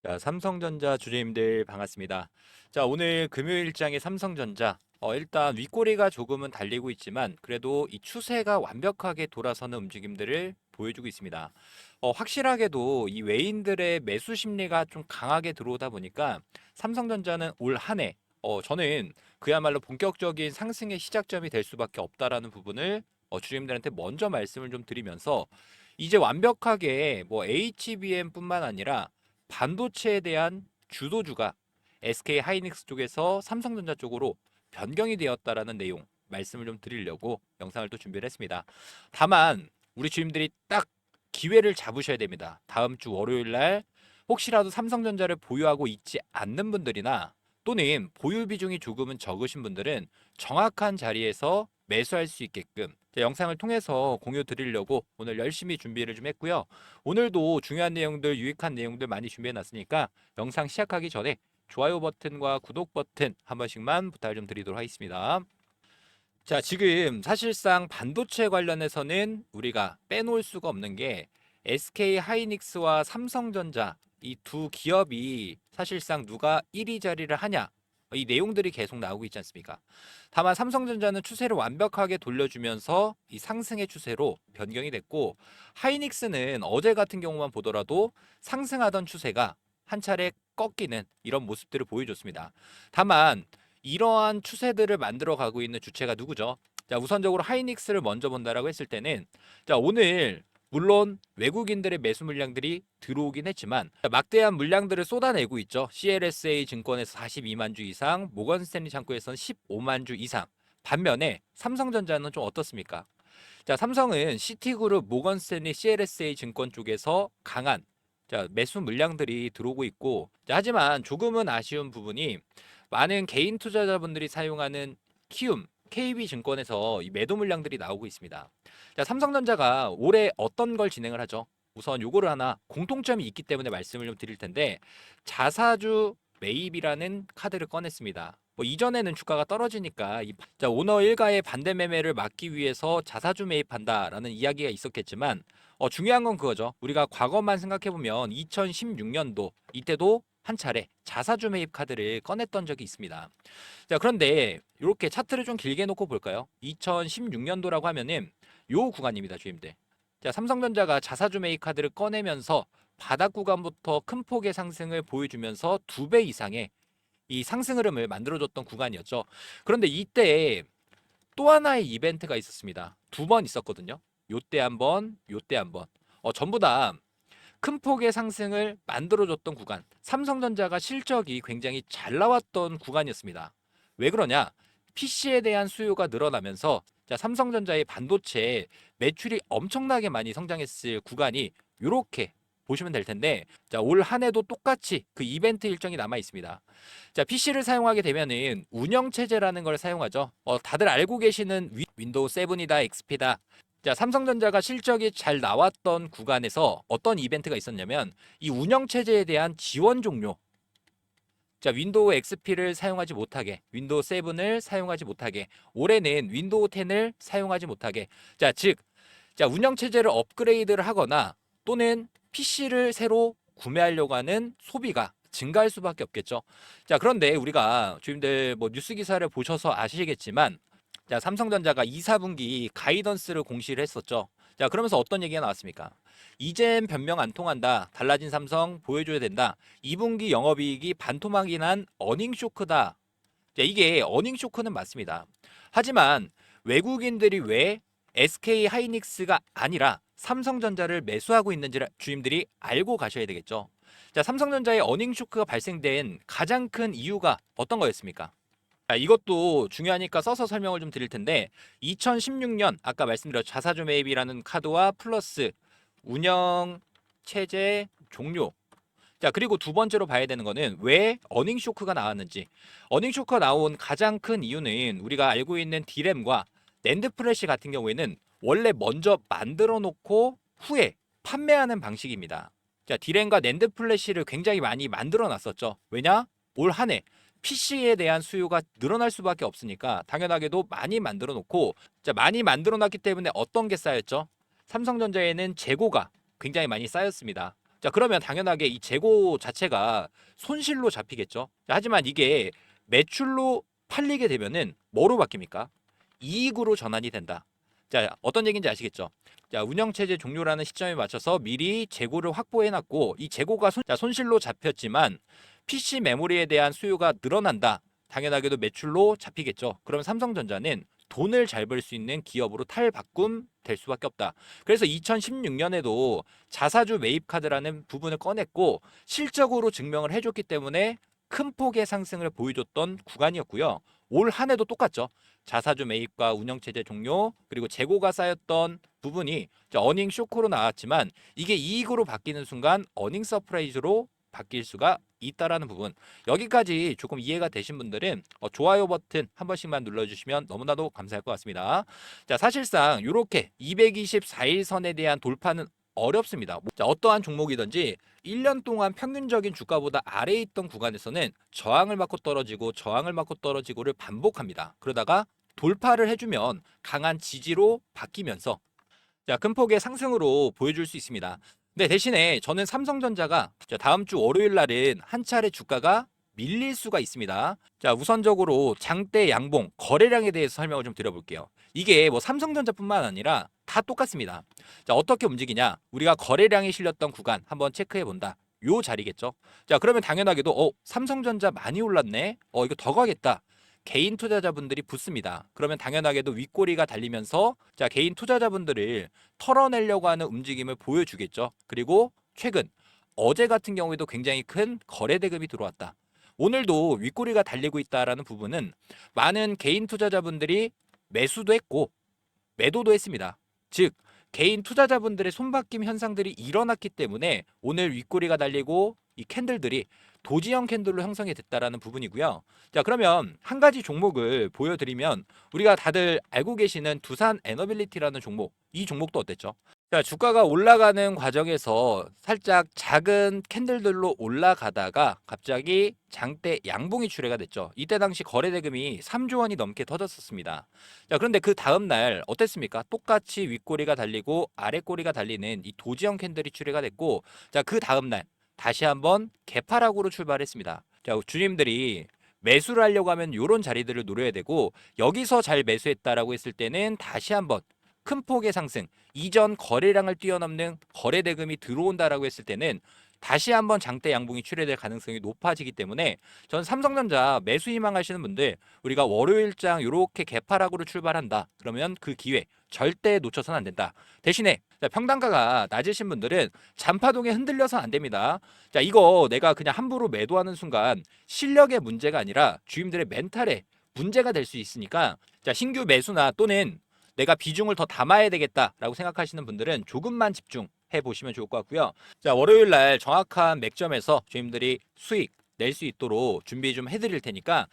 자, 삼성전자 주주님들 반갑습니다. 자, 오늘 금요일장의 삼성전자. 일단 윗꼬리가 조금은 달리고 있지만 그래도 이 추세가 완벽하게 돌아서는 움직임들을 보여주고 있습니다. 확실하게도 이 외인들의 매수 심리가 좀 강하게 들어오다 보니까 삼성전자는 올 한 해, 저는 그야말로 본격적인 상승의 시작점이 될 수밖에 없다라는 부분을 주주님들한테 먼저 말씀을 좀 드리면서 이제 완벽하게 뭐 HBM뿐만 아니라 반도체에 대한 주도주가 SK 하이닉스 쪽에서 삼성전자 쪽으로 변경이 되었다라는 내용 말씀을 좀 드리려고 영상을 또 준비를 했습니다. 다만 우리 주임들이 딱 기회를 잡으셔야 됩니다. 다음 주 월요일 날 혹시라도 삼성전자를 보유하고 있지 않는 분들이나 또는 보유 비중이 조금은 적으신 분들은 정확한 자리에서 매수할 수 있게끔 영상을 통해서 공유 드리려고 오늘 열심히 준비를 좀 했고요. 오늘도 중요한 내용들, 유익한 내용들 많이 준비해 놨으니까 영상 시작하기 전에 좋아요 버튼과 구독 버튼 한 번씩만 부탁을 좀 드리도록 하겠습니다. 자, 지금 사실상 반도체 관련해서는 우리가 빼놓을 수가 없는 게 SK 하이닉스와 삼성전자 이 두 기업이 사실상 누가 1위 자리를 하냐 이 내용들이 계속 나오고 있지 않습니까? 다만 삼성전자는 추세를 완벽하게 돌려주면서 이 상승의 추세로 변경이 됐고 하이닉스는 어제 같은 경우만 보더라도 상승하던 추세가 한 차례 꺾이는 이런 모습들을 보여줬습니다. 다만 이러한 추세들을 만들어 가고 있는 주체가 누구죠? 자, 우선적으로 하이닉스를 먼저 본다라고 했을 때는 자, 오늘 물론 외국인들의 매수 물량들이 들어오긴 했지만 막대한 물량들을 쏟아내고 있죠. CLSA 증권에서 42만 주 이상, 모건스탠리 창구에서는 15만 주 이상. 반면에 삼성전자는 좀 어떻습니까? 자, 삼성은 시티그룹, 모건스탠리, CLSA 증권 쪽에서 강한 매수 물량들이 들어오고 있고 하지만 조금은 아쉬운 부분이 많은 개인 투자자분들이 사용하는 키움, KB증권에서 이 매도 물량들이 나오고 있습니다. 자, 삼성전자가 올해 어떤 걸 진행을 하죠? 우선 요거를 하나 공통점이 있기 때문에 말씀을 좀 드릴 텐데 자사주 매입이라는 카드를 꺼냈습니다. 뭐 이전에는 주가가 떨어지니까 오너 일가의 반대 매매를 막기 위해서 자사주 매입한다라는 이야기가 있었겠지만 중요한 건 그거죠. 우리가 과거만 생각해 보면 2016년도 이때도 한 차례 자사주 매입 카드를 꺼냈던 적이 있습니다. 자, 그런데 이렇게 차트를 좀 길게 놓고 볼까요? 2016년도라고 하면은 요 구간입니다, 주임들. 자, 삼성전자가 자사주 매입 카드를 꺼내면서 바닥 구간부터 큰 폭의 상승을 보여주면서 2배 이상의 이 상승 흐름을 만들어줬던 구간이었죠. 그런데 이때 또 하나의 이벤트가 있었습니다. 2번 있었거든요. 요때 한 번, 요때 한 번. 전부 다 큰 폭의 상승을 만들어줬던 구간. 삼성전자가 실적이 굉장히 잘 나왔던 구간이었습니다. 왜 그러냐? PC에 대한 수요가 늘어나면서 자, 삼성전자의 반도체 매출이 엄청나게 많이 성장했을 구간이 이렇게 보시면 될 텐데 자, 올 한 해도 똑같이 그 이벤트 일정이 남아 있습니다. 자, PC를 사용하게 되면은 운영 체제라는 걸 사용하죠. 다들 알고 계시는 윈도우 7이다, XP다. 자, 삼성전자가 실적이 잘 나왔던 구간에서 어떤 이벤트가 있었냐면 이 운영 체제에 대한 지원 종료. 자, 윈도우 XP를 사용하지 못하게, 윈도우 7을 사용하지 못하게, 올해는 윈도우 10을 사용하지 못하게. 자, 즉, 자, 운영 체제를 업그레이드를 하거나 또는 PC를 새로 구매하려고 하는 소비가 증가할 수밖에 없겠죠. 자, 그런데 우리가 주임들 뭐 뉴스 기사를 보셔서 아시겠지만 자, 삼성전자가 2, 4분기 가이던스를 공시를 했었죠. 자, 그러면서 어떤 얘기가 나왔습니까? 이젠 변명 안 통한다. 달라진 삼성 보여줘야 된다. 2분기 영업이익이 반토막이 난 어닝 쇼크다. 자, 이게 어닝 쇼크는 맞습니다. 하지만 외국인들이 왜 SK 하이닉스가 아니라 삼성전자를 매수하고 있는지를 주임들이 알고 가셔야 되겠죠. 자, 삼성전자의 어닝 쇼크가 발생된 가장 큰 이유가 어떤 거였습니까? 자, 이것도 중요하니까 써서 설명을 좀 드릴 텐데 2016년 아까 말씀드렸죠. 자사주 매입이라는 카드와 플러스 운영 체제 종료. 자, 그리고 두 번째로 봐야 되는 거는 왜 어닝 쇼크가 나왔는지. 어닝 쇼크가 나온 가장 큰 이유는 우리가 알고 있는 디램과 낸드 플래시 같은 경우에는 원래 먼저 만들어 놓고 후에 판매하는 방식입니다. 자, 디램과 낸드 플래시를 굉장히 많이 만들어 놨었죠. 왜냐? 올 한 해 PC에 대한 수요가 늘어날 수밖에 없으니까 당연하게도 많이 만들어 놓고 자, 많이 만들어 놨기 때문에 어떤 게 쌓였죠? 삼성전자에는 재고가 굉장히 많이 쌓였습니다. 자, 그러면 당연하게 이 재고 자체가 손실로 잡히겠죠. 자, 하지만 이게 매출로 팔리게 되면은 뭐로 바뀝니까? 이익으로 전환이 된다. 자, 어떤 얘기인지 아시겠죠? 자, 운영체제 종료라는 시점에 맞춰서 미리 재고를 확보해놨고 이 재고가 손실로 잡혔지만 PC 메모리에 대한 수요가 늘어난다. 당연하게도 매출로 잡히겠죠. 그럼 삼성전자는 돈을 잘 벌 수 있는 기업으로 탈바꿈 될 수밖에 없다. 그래서 2016년에도 자사주 매입 카드라는 부분을 꺼냈고 실적으로 증명을 해줬기 때문에 큰 폭의 상승을 보여줬던 구간이었고요. 올 한 해도 똑같죠. 자사주 매입과 운영체제 종료 그리고 재고가 쌓였던 부분이 어닝 쇼크로 나왔지만 이게 이익으로 바뀌는 순간 어닝 서프라이즈로 바뀔 수가 있다라는 부분. 여기까지 조금 이해가 되신 분들은 좋아요 버튼 한 번씩만 눌러주시면 너무나도 감사할 것 같습니다. 자, 사실상 이렇게 224일 선에 대한 돌파는 어렵습니다. 자, 어떠한 종목이든지 1년 동안 평균적인 주가보다 아래에 있던 구간에서는 저항을 맞고 떨어지고 저항을 맞고 떨어지고를 반복합니다. 그러다가 돌파를 해주면 강한 지지로 바뀌면서 자, 큰 폭의 상승으로 보여줄 수 있습니다. 네, 대신에 저는 삼성전자가 다음 주 월요일 날은 한 차례 주가가 밀릴 수가 있습니다. 자, 우선적으로 장대 양봉 거래량에 대해서 설명을 좀 드려볼게요. 이게 뭐 삼성전자뿐만 아니라 다 똑같습니다. 자, 어떻게 움직이냐? 우리가 거래량이 실렸던 구간 한번 체크해 본다. 요 자리겠죠. 자, 그러면 당연하게도 삼성전자 많이 올랐네. 이거 더 가겠다. 개인 투자자분들이 붙습니다. 그러면 당연하게도 윗꼬리가 달리면서 자, 개인 투자자분들을 털어내려고 하는 움직임을 보여주겠죠. 그리고 최근 어제 같은 경우에도 굉장히 큰 거래 대금이 들어왔다. 오늘도 윗꼬리가 달리고 있다라는 부분은 많은 개인 투자자분들이 매수도 했고 매도도 했습니다. 즉 개인 투자자분들의 손바뀜 현상들이 일어났기 때문에 오늘 윗꼬리가 달리고 이 캔들들이 도지형 캔들로 형성이 됐다라는 부분이고요. 자, 그러면 한 가지 종목을 보여드리면 우리가 다들 알고 계시는 두산 에너빌리티라는 종목, 이 종목도 어땠죠? 자, 주가가 올라가는 과정에서 살짝 작은 캔들들로 올라가다가 갑자기 장대 양봉이 출회가 됐죠. 이때 당시 거래 대금이 3조 원이 넘게 터졌었습니다. 자, 그런데 그 다음 날 어땠습니까? 똑같이 윗꼬리가 달리고 아랫꼬리가 달리는 이 도지형 캔들이 출회가 됐고, 자, 그 다음 날 다시 한번 개파락으로 출발했습니다. 자, 주님들이 매수를 하려고 하면 이런 자리들을 노려야 되고 여기서 잘 매수했다라고 했을 때는 다시 한번 큰 폭의 상승, 이전 거래량을 뛰어넘는 거래 대금이 들어온다라고 했을 때는 다시 한번 장대 양봉이 출현될 가능성이 높아지기 때문에 전 삼성전자 매수 희망하시는 분들 우리가 월요일장 이렇게 개파락으로 출발한다. 그러면 그 기회 절대 놓쳐서는 안 된다. 대신에 평단가가 낮으신 분들은 잔파동에 흔들려서 안 됩니다. 자, 이거 내가 그냥 함부로 매도하는 순간 실력의 문제가 아니라 주임들의 멘탈에 문제가 될 수 있으니까 자, 신규 매수나 또는 내가 비중을 더 담아야 되겠다라고 생각하시는 분들은 조금만 집중해 보시면 좋을 것 같고요. 자, 월요일 날 정확한 맥점에서 주임들이 수익 낼 수 있도록 준비 좀 해드릴 테니까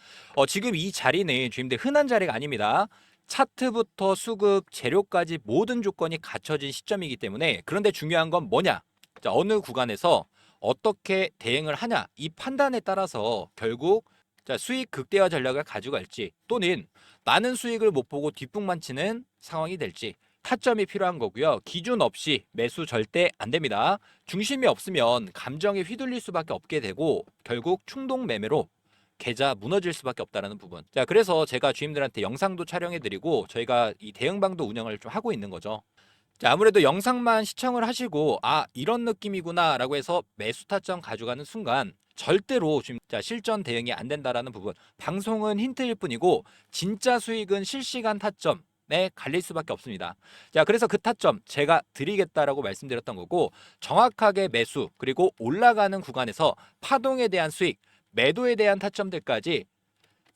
지금 이 자리는 주임들 흔한 자리가 아닙니다. 차트부터 수급, 재료까지 모든 조건이 갖춰진 시점이기 때문에 그런데 중요한 건 뭐냐? 자, 어느 구간에서 어떻게 대응을 하냐? 이 판단에 따라서 결국 자, 수익 극대화 전략을 가져갈지 또는 많은 수익을 못 보고 뒷북만 치는 상황이 될지 타점이 필요한 거고요. 기준 없이 매수 절대 안 됩니다. 중심이 없으면 감정에 휘둘릴 수밖에 없게 되고 결국 충동 매매로 계좌 무너질 수밖에 없다는 부분. 자, 그래서 제가 주임들한테 영상도 촬영해드리고 저희가 이 대응방도 운영을 좀 하고 있는 거죠. 자, 아무래도 영상만 시청을 하시고 이런 느낌이구나 라고 해서 매수 타점 가져가는 순간 절대로 진짜 실전 대응이 안 된다라는 부분. 방송은 힌트일 뿐이고 진짜 수익은 실시간 타점에 갈릴 수밖에 없습니다. 자, 그래서 그 타점 제가 드리겠다라고 말씀드렸던 거고 정확하게 매수 그리고 올라가는 구간에서 파동에 대한 수익, 매도에 대한 타점들까지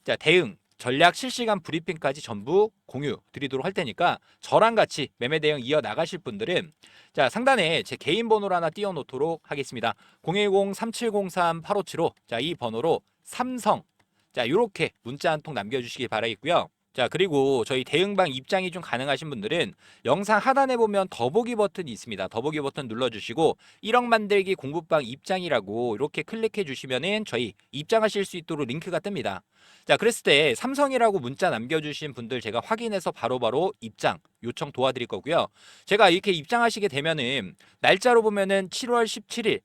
자, 대응 전략 실시간 브리핑까지 전부 공유 드리도록 할 테니까 저랑 같이 매매 대응 이어 나가실 분들은 자, 상단에 제 개인 번호를 하나 띄워 놓도록 하겠습니다. 010-3703-8575 자, 이 번호로 삼성 자, 요렇게 문자 한 통 남겨주시기 바라겠고요. 자, 그리고 저희 대응방 입장이 좀 가능하신 분들은 영상 하단에 보면 더보기 버튼이 있습니다. 더보기 버튼 눌러주시고 1억 만들기 공부방 입장이라고 이렇게 클릭해 주시면은 저희 입장하실 수 있도록 링크가 뜹니다. 자, 그랬을 때 삼성이라고 문자 남겨주신 분들 제가 확인해서 바로바로 입장 요청 도와드릴 거고요. 제가 이렇게 입장하시게 되면은 날짜로 보면은 7월 17일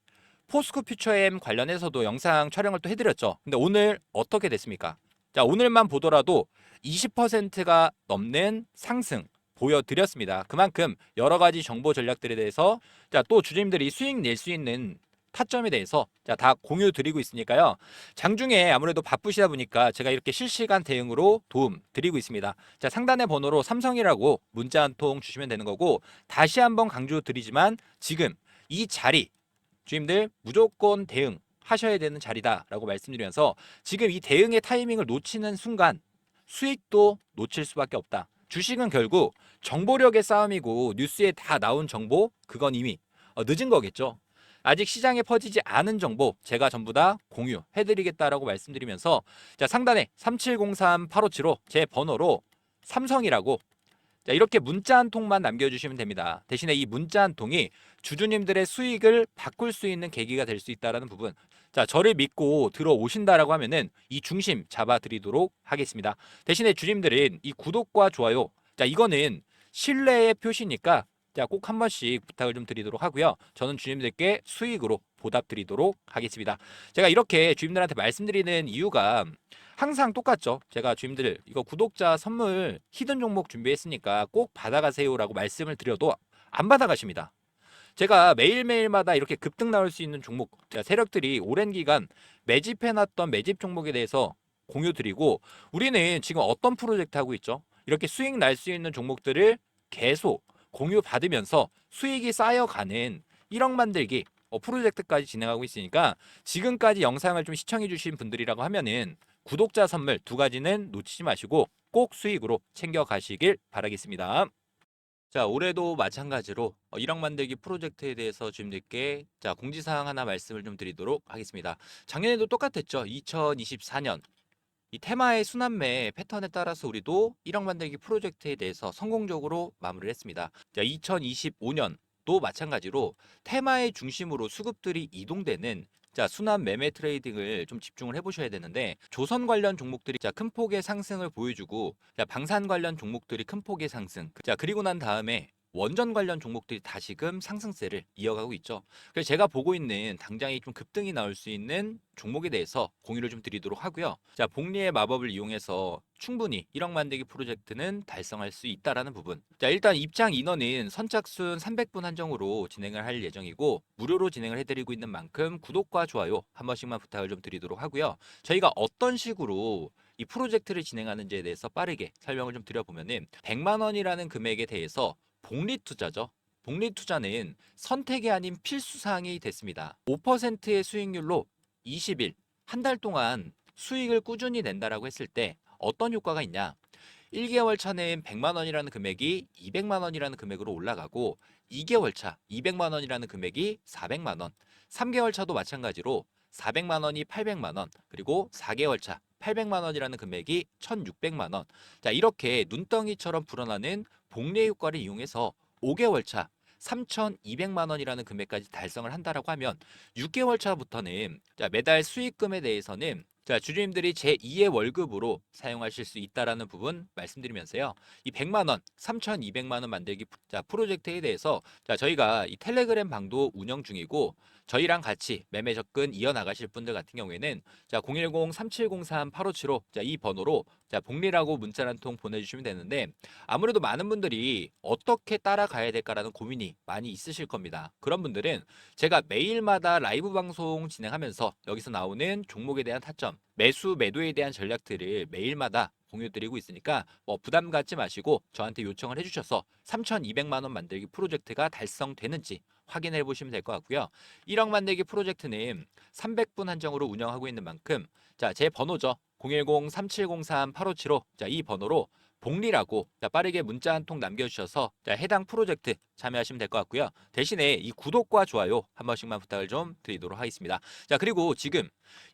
포스코 퓨처엠 관련해서도 영상 촬영을 또 해드렸죠. 근데 오늘 어떻게 됐습니까? 자, 오늘만 보더라도 20%가 넘는 상승 보여드렸습니다. 그만큼 여러 가지 정보 전략들에 대해서 자, 또 주주님들이 수익 낼 수 있는 타점에 대해서 자, 다 공유 드리고 있으니까요. 장중에 아무래도 바쁘시다 보니까 제가 이렇게 실시간 대응으로 도움 드리고 있습니다. 자, 상단의 번호로 삼성이라고 문자 한 통 주시면 되는 거고 다시 한번 강조 드리지만 지금 이 자리 주임들 무조건 대응하셔야 되는 자리다라고 말씀드리면서 지금 이 대응의 타이밍을 놓치는 순간 수익도 놓칠 수밖에 없다. 주식은 결국 정보력의 싸움이고 뉴스에 다 나온 정보 그건 이미 늦은 거겠죠. 아직 시장에 퍼지지 않은 정보 제가 전부 다 공유해드리겠다라고 말씀드리면서 자, 상단에 3703-8575 제 번호로 삼성이라고 자, 이렇게 문자 한 통만 남겨주시면 됩니다. 대신에 이 문자 한 통이 주주님들의 수익을 바꿀 수 있는 계기가 될 수 있다는 부분. 자, 저를 믿고 들어오신다라고 하면은 이 중심 잡아드리도록 하겠습니다. 대신에 주주님들은 이 구독과 좋아요. 자, 이거는 신뢰의 표시니까 자, 꼭 한 번씩 부탁을 좀 드리도록 하고요. 저는 주주님들께 수익으로 보답드리도록 하겠습니다. 제가 이렇게 주주님들한테 말씀드리는 이유가 항상 똑같죠. 제가 주임들 이거 구독자 선물 히든 종목 준비했으니까 꼭 받아가세요라고 말씀을 드려도 안 받아가십니다. 제가 매일매일마다 이렇게 급등 나올 수 있는 종목, 제가 세력들이 오랜 기간 매집해놨던 매집 종목에 대해서 공유드리고 우리는 지금 어떤 프로젝트 하고 있죠? 이렇게 수익 날 수 있는 종목들을 계속 공유받으면서 수익이 쌓여가는 1억 만들기 프로젝트까지 진행하고 있으니까 지금까지 영상을 좀 시청해 주신 분들이라고 하면은 구독자 선물 두 가지는 놓치지 마시고 꼭 수익으로 챙겨 가시길 바라겠습니다. 자, 올해도 마찬가지로 1억 만들기 프로젝트에 대해서 주님들께 자, 공지사항 하나 말씀을 좀 드리도록 하겠습니다. 작년에도 똑같았죠. 2024년 이 테마의 순환매 패턴에 따라서 우리도 1억 만들기 프로젝트에 대해서 성공적으로 마무리를 했습니다. 자, 2025년도 마찬가지로 테마의 중심으로 수급들이 이동되는 자, 순환 매매 트레이딩을 좀 집중을 해보셔야 되는데 조선 관련 종목들이 자, 큰 폭의 상승을 보여주고 자, 방산 관련 종목들이 큰 폭의 상승 자, 그리고 난 다음에 원전 관련 종목들이 다시금 상승세를 이어가고 있죠. 그래서 제가 보고 있는 당장에 좀 급등이 나올 수 있는 종목에 대해서 공유를 좀 드리도록 하고요. 자, 복리의 마법을 이용해서 충분히 1억 만들기 프로젝트는 달성할 수 있다라는 부분. 자, 일단 입장 인원은 선착순 300분 한정으로 진행을 할 예정이고 무료로 진행을 해드리고 있는 만큼 구독과 좋아요 한 번씩만 부탁을 좀 드리도록 하고요. 저희가 어떤 식으로 이 프로젝트를 진행하는지에 대해서 빠르게 설명을 좀 드려보면은 100만 원이라는 금액에 대해서 복리 투자죠. 복리 투자는 선택이 아닌 필수 사항이 됐습니다. 5%의 수익률로 20일, 한 달 동안 수익을 꾸준히 낸다라고 했을 때 어떤 효과가 있냐? 1개월 차는 100만 원이라는 금액이 200만 원이라는 금액으로 올라가고 2개월 차 200만 원이라는 금액이 400만 원, 3개월 차도 마찬가지로 400만 원이 800만 원, 그리고 4개월 차 800만 원이라는 금액이 1,600만 원. 자, 이렇게 눈덩이처럼 불어나는 복리 효과를 이용해서 5개월 차 3,200만 원이라는 금액까지 달성을 한다라고 하면 6개월 차부터는 자, 매달 수익금에 대해서는 자, 주주님들이 제2의 월급으로 사용하실 수 있다라는 부분 말씀드리면서요. 이 100만 원, 3,200만 원 만들기 자, 프로젝트에 대해서 자, 저희가 이 텔레그램 방도 운영 중이고 저희랑 같이 매매 접근 이어나가실 분들 같은 경우에는 자, 010-3703-8575 자, 이 번호로 자, 복리라고 문자 한 통 보내주시면 되는데 아무래도 많은 분들이 어떻게 따라가야 될까라는 고민이 많이 있으실 겁니다. 그런 분들은 제가 매일마다 라이브 방송 진행하면서 여기서 나오는 종목에 대한 타점, 매수, 매도에 대한 전략들을 매일마다 공유드리고 있으니까 부담 갖지 마시고 저한테 요청을 해주셔서 3,200만 원 만들기 프로젝트가 달성되는지 확인해 보시면 될 것 같고요. 1억 만들기 프로젝트는 300분 한정으로 운영하고 있는 만큼 자, 제 번호죠. 010-3703-8575 자, 이 번호로 복리라고 자, 빠르게 문자 한 통 남겨주셔서 자, 해당 프로젝트 참여하시면 될 것 같고요. 대신에 이 구독과 좋아요 한 번씩만 부탁을 좀 드리도록 하겠습니다. 자, 그리고 지금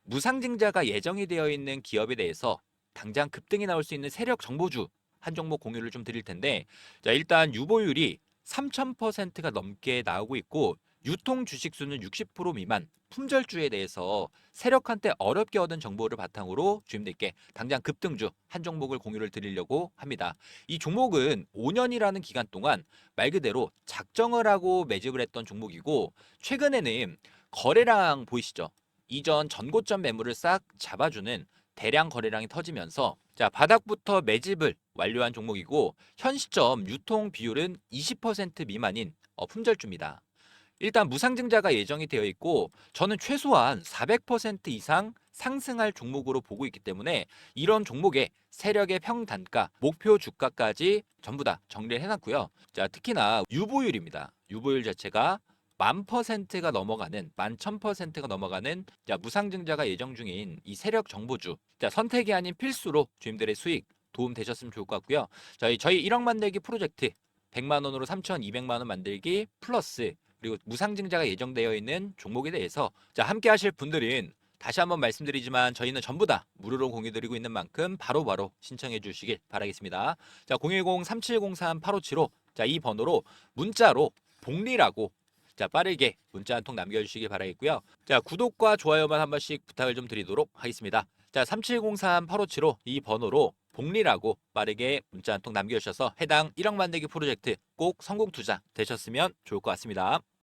무상증자가 예정이 되어 있는 기업에 대해서 당장 급등이 나올 수 있는 세력 정보주 한 종목 공유를 좀 드릴 텐데 자, 일단 유보율이 3,000%가 넘게 나오고 있고 유통 주식 수는 60% 미만 품절주에 대해서 세력 한때 어렵게 얻은 정보를 바탕으로 주임들께 당장 급등주 한 종목을 공유를 드리려고 합니다. 이 종목은 5년이라는 기간 동안 말 그대로 작정을 하고 매집을 했던 종목이고 최근에는 거래량 보이시죠? 이전 전고점 매물을 싹 잡아주는 대량 거래량이 터지면서 자, 바닥부터 매집을 완료한 종목이고 현 시점 유통 비율은 20% 미만인 품절주입니다. 일단 무상증자가 예정이 되어 있고 저는 최소한 400% 이상 상승할 종목으로 보고 있기 때문에 이런 종목의 세력의 평단가, 목표 주가까지 전부 다 정리를 해놨고요. 자, 특히나 유보율입니다. 유보율 자체가 1000%가 넘어가는 11,000%가 넘어가는 자, 무상증자가 예정 중인 이 세력 정보주. 자, 선택이 아닌 필수로 주임들의 수익 도움 되셨으면 좋을 것 같고요. 저희 1억 만들기 프로젝트 100만 원으로 3,200만 원 만들기 플러스 그리고 무상증자가 예정되어 있는 종목에 대해서 자, 함께 하실 분들은 다시 한번 말씀드리지만 저희는 전부 다 무료로 공유드리고 있는 만큼 바로바로 신청해 주시길 바라겠습니다. 자, 010-3703-8575 자, 이 번호로 문자로 복리라고 자, 빠르게 문자 한 통 남겨주시길 바라겠고요. 자, 구독과 좋아요만 한 번씩 부탁을 좀 드리도록 하겠습니다. 자, 3703-8575 이 번호로 복리라고 빠르게 문자 한 통 남겨주셔서 해당 1억 만들기 프로젝트 꼭 성공 투자 되셨으면 좋을 것 같습니다.